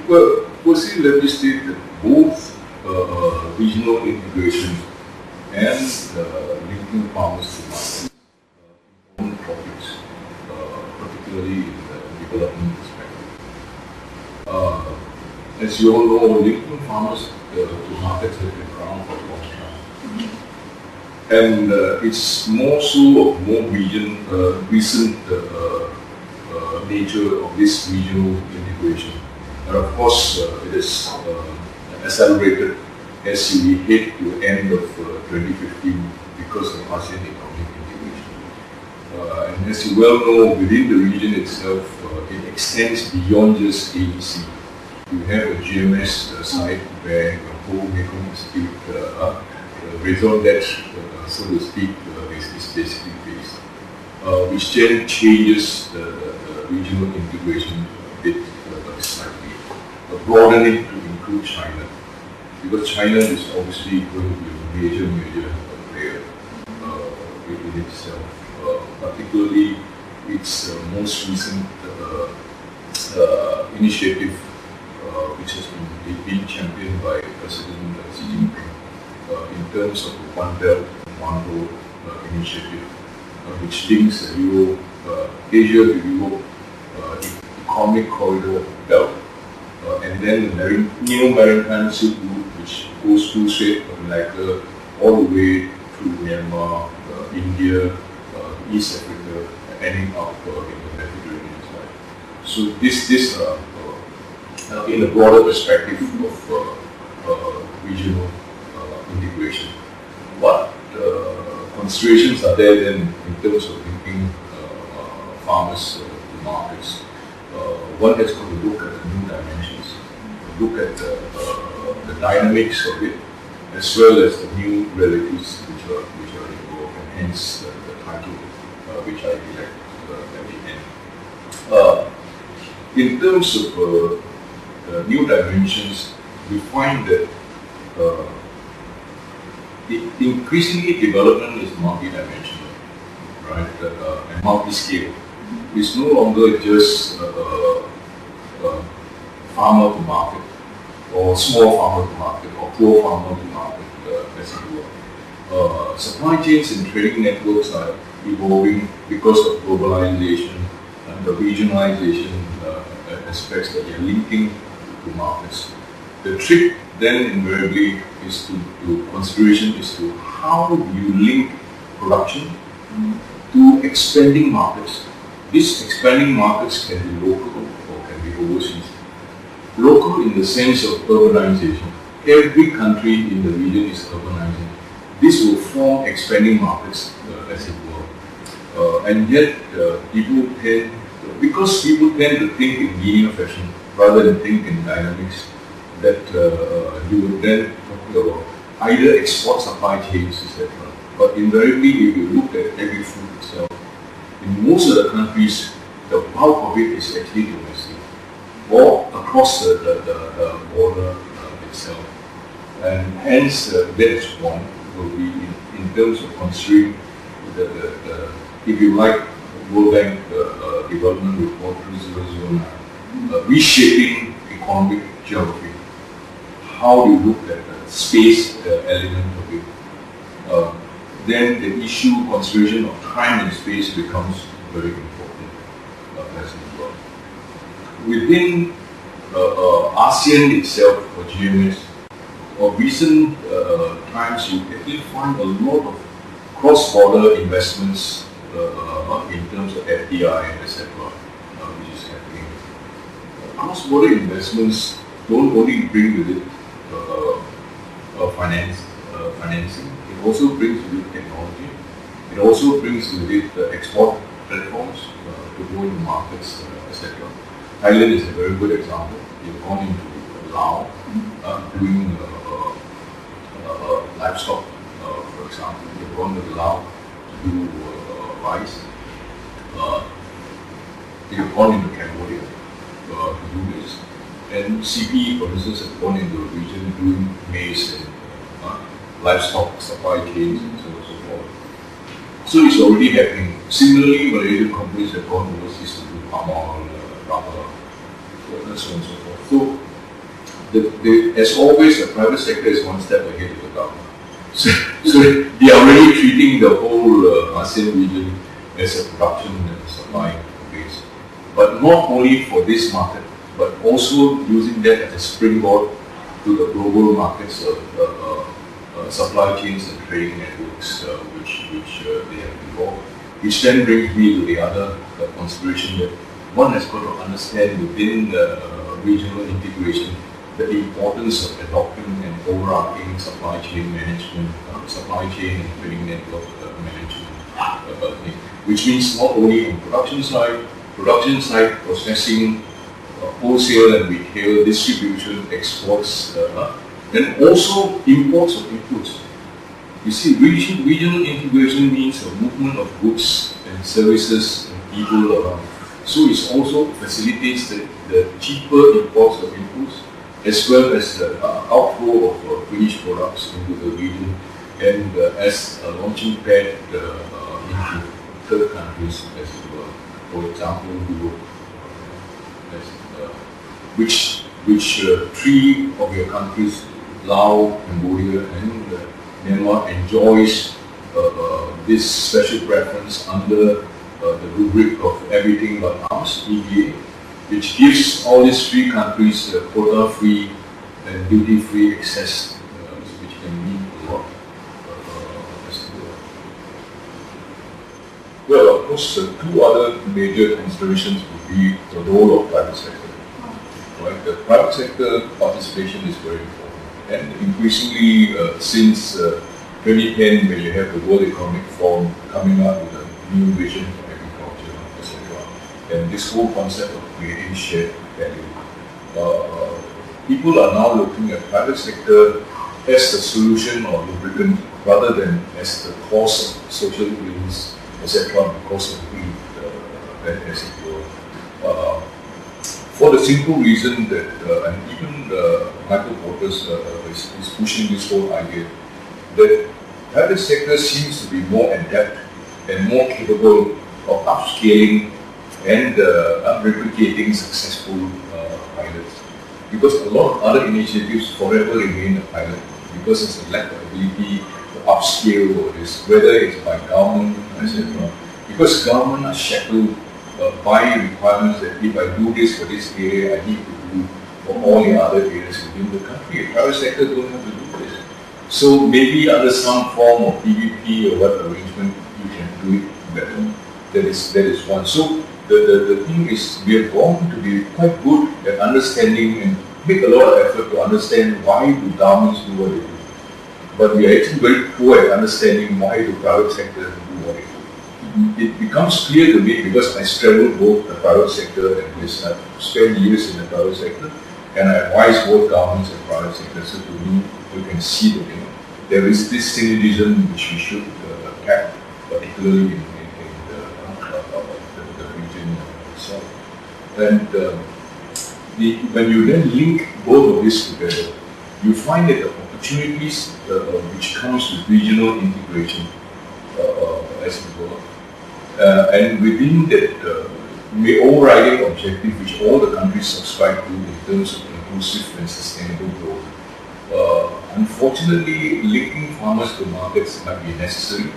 Well, firstly, let me state that both regional integration and linking farmers to markets important topics, particularly in the development perspective. As you all know, linking farmers to markets has been around for a long time. And it's more so of more recent nature of this regional integration. And of course, it is accelerated as we head to the end of 2015 because of ASEAN economic integration. And as you well know, within the region itself, it extends beyond just AEC. You have a GMS side where the whole Mekong dispute, raison d'etre, so to speak, is basically based, which then changes the regional integration a bit slightly, broadening to include China, because China is obviously going to be a major player in itself, particularly its most recent initiative, which has been championed by President Xi Jinping in terms of the One Belt, One Road initiative, which links Asia to Europe, economic corridor belt, and then the new maritime Silk Route, which goes through Strait of Malacca all the way through Myanmar, India, East Africa, ending up in the Mediterranean side. So this in a broader perspective of regional integration. What considerations are there then in terms of linking farmers to markets? One has got to look at the new dimensions, look at the dynamics of it, as well as the new realities which are involved, and hence the title which I elect at the end. In terms of new dimensions, we find that increasingly development is multi-dimensional, right, and multi-scale. It's no longer just farmer to market, or small farmer to market, or poor farmer to market, as it were. Supply chains and trading networks are evolving because of globalization and the regionalization aspects that they are linking to markets. The trick then invariably is consideration is to how do you link production to expanding markets. These expanding markets can be local or can be overseas. Local in the sense of urbanization. Every country in the region is urbanizing. This will form expanding markets, as it were. And yet, because people tend to think in linear fashion rather than think in dynamics, that you would then talk about either export supply chains, etc. But invariably, if you look at every food itself, in most of the countries, the bulk of it is actually domestic, or across the border itself. And hence, that is one, will be in terms of considering if you like, World Bank Development Report 2009, reshaping economic geography. How do you look at the space element of it? Then the issue, consideration of time and space becomes very important as well. Within ASEAN itself, or GMS, or recent times, you actually find a lot of cross-border investments in terms of FDI and etc., which is happening. Cross-border investments don't only bring with it financing, it also brings with it technology, it also brings with it export platforms to go into markets, etc. Thailand is a very good example. You've gone into Laos, doing livestock, for example. You've gone to Laos to do rice. You've gone into Cambodia to do this. And CPE, for instance, has gone into the region doing maize and livestock supply chains and so on and so forth. So it's already happening. Similarly, Malaysian companies have gone overseas to do palm oil, rubber, and so on and so forth. So as always, the private sector is one step ahead of the government. So they are really treating the whole ASEAN region as a production and supply base. But not only for this market, but also using that as a springboard to the global markets of supply chains and trading networks which they have involved. Which then brings me to the other consideration that one has got to understand within the regional integration the importance of adopting an overarching supply chain management, supply chain and trading network management thing, which means not only on production side, processing, wholesale and retail, distribution, exports, and also imports of inputs. You see, regional integration means a movement of goods and services and people around. So it also facilitates the cheaper imports of inputs as well as the outflow of finished products into the region and as a launching pad into third countries as it were. For example, Europe, which three of your countries, Laos, Cambodia and Myanmar, enjoys this special preference under the rubric of everything but arms, EBA, which gives all these three countries quota-free and duty-free access, which can mean a lot. Well, of course, two other major considerations would be the role of private sector. Right? The private sector participation is very important, and increasingly since 2010, when you have the World Economic Forum coming up with a new vision for agriculture, etc., and this whole concept of creating shared value, people are now looking at private sector as the solution or lubricant rather than as the cause of social ills, etc., because of greed, as it were. For the simple reason that, and even Michael Porter's is pushing this whole idea, that private sector seems to be more adept and more capable of upscaling and replicating successful pilots. Because a lot of other initiatives forever remain a pilot because there's a lack of ability to upscale all this, whether it's by government, etc. Because government are shackled by requirements that if I do this for this area, I need to do for all the other areas within the country. Private sector don't have to do this. So maybe under some form of PVP or what arrangement, you can do it better. That is one. So the thing is, we are going to be quite good at understanding and make a lot of effort to understand why do governments do what they do. But we are actually very poor at understanding why do private sector do what they do. It becomes clear to me because I straddle both the private sector and this. I've spent years in the private sector and I advise both governments and private sector. So to me, you can see that there is this synergism which we should tap, particularly in the region itself. And when you then link both of this together, you find that the opportunities which comes with regional integration, as it were, and within that overriding objective which all the countries subscribe to in terms of inclusive and sustainable growth. Unfortunately, linking farmers to markets might be necessary,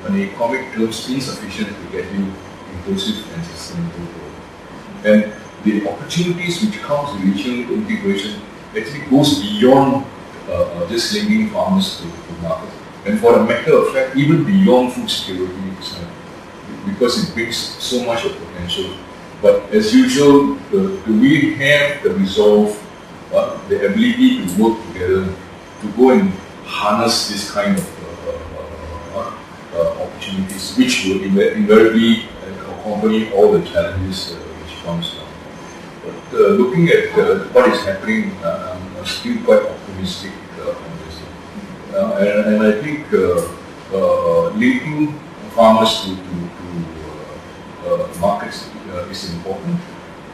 but in economic terms insufficient to get you inclusive and sustainable growth. And the opportunities which comes with regional integration actually goes beyond just linking farmers to markets. And for a matter of fact, even beyond food security, because it brings so much of potential. But as usual, do we have the resolve, the ability to work together to go and harness this kind of opportunities, which will invariably accompany all the challenges which comes down. But looking at what is happening, I'm still quite optimistic on this. And I think linking farmers to markets is important.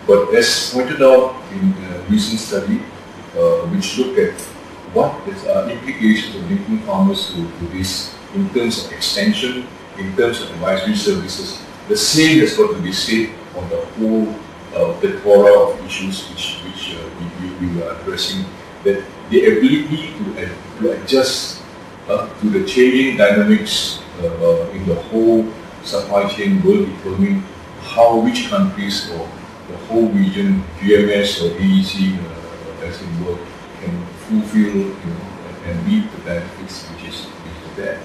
But as pointed out in a recent study, which looked at what are implications of linking farmers to this in terms of extension, in terms of advisory services, the same has got to be said on the whole plethora of issues which we are addressing that the ability to adjust to the changing dynamics in the whole supply chain will determine which countries or the whole region, GMS or AEC as it were, can fulfill and reap the benefits which is there.